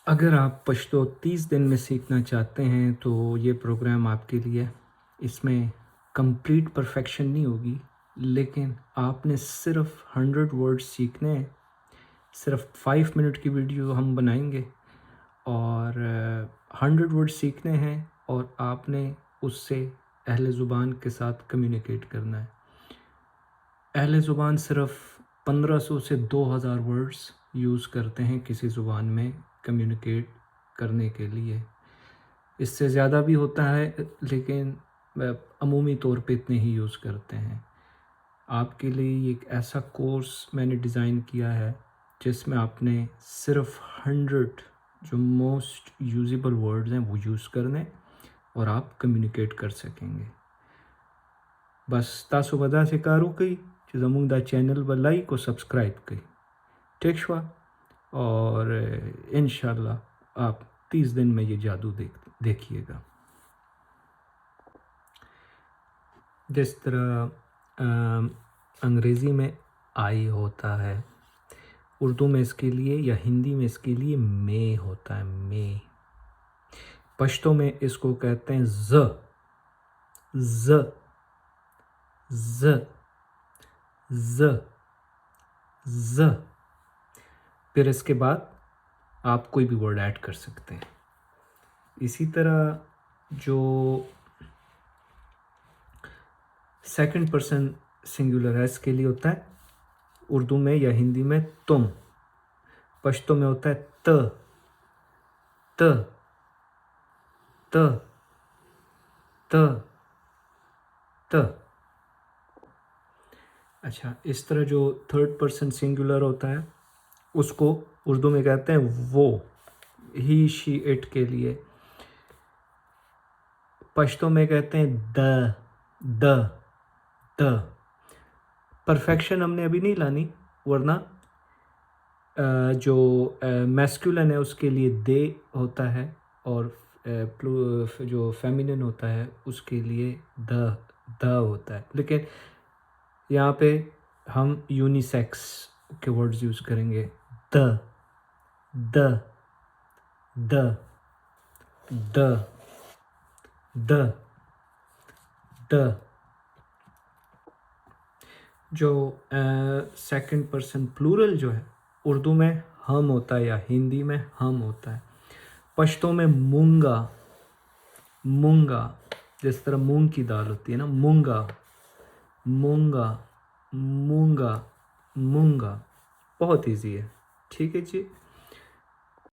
अगर आप पश्तो 30 दिन में सीखना चाहते हैं तो ये प्रोग्राम आपके लिए है। इसमें कंप्लीट परफेक्शन नहीं होगी, लेकिन आपने सिर्फ 100 वर्ड्स सीखने हैं। सिर्फ 5 मिनट की वीडियो हम बनाएंगे और 100 वर्ड्स सीखने हैं और आपने उससे अहले ज़ुबान के साथ कम्युनिकेट करना है। अहले ज़ुबान सिर्फ 1500 से 2000 वर्ड्स यूज़ करते हैं किसी ज़ुबान में कम्युनिकेट करने के लिए। इससे ज़्यादा भी होता है, लेकिन अमूमी तौर पे इतने ही यूज़ करते हैं। आपके लिए एक ऐसा कोर्स मैंने डिज़ाइन किया है जिसमें आपने सिर्फ 100 जो मोस्ट यूजेबल वर्ड्स हैं वो यूज़ करने और आप कम्युनिकेट कर सकेंगे। बस तासु वदा से कारो कई जमूंग दा चैनल व लाइक और सब्सक्राइब कई ठीक छवा और इंशाल्लाह आप 30 दिन में ये जादू देखिएगा। जिस तरह अंग्रेज़ी में आई होता है, उर्दू में इसके लिए या हिंदी में इसके लिए मे होता है, मे। पश्तो में इसको कहते हैं ज़ ज़ ज़ ज़ ज़। फिर इसके बाद आप कोई भी वर्ड ऐड कर सकते हैं। इसी तरह जो सेकंड पर्सन सिंगुलर है इसके लिए होता है उर्दू में या हिंदी में तुम। पश्तो में होता है त त त त त। अच्छा, इस तरह जो थर्ड पर्सन सिंगुलर होता है उसको उर्दू में कहते हैं वो, ही शी इट के लिए। पश्तो में कहते हैं द द द। परफेक्शन हमने अभी नहीं लानी, वरना जो मैस्कुलिन है उसके लिए दे होता है और जो फेमिनिन होता है उसके लिए द होता है। लेकिन यहाँ पे हम यूनिसेक्स के वर्ड्स यूज़ करेंगे। The the the the the the. जो सेकंड पर्सन प्लूरल जो है उर्दू में हम होता है या हिंदी में हम होता है। पश्तो में मूंगा मूंगा, जिस तरह मूंग की दाल होती है ना, मूंगा मूंगा मूंगा मूंगा। बहुत इजी है, ठीक है जी।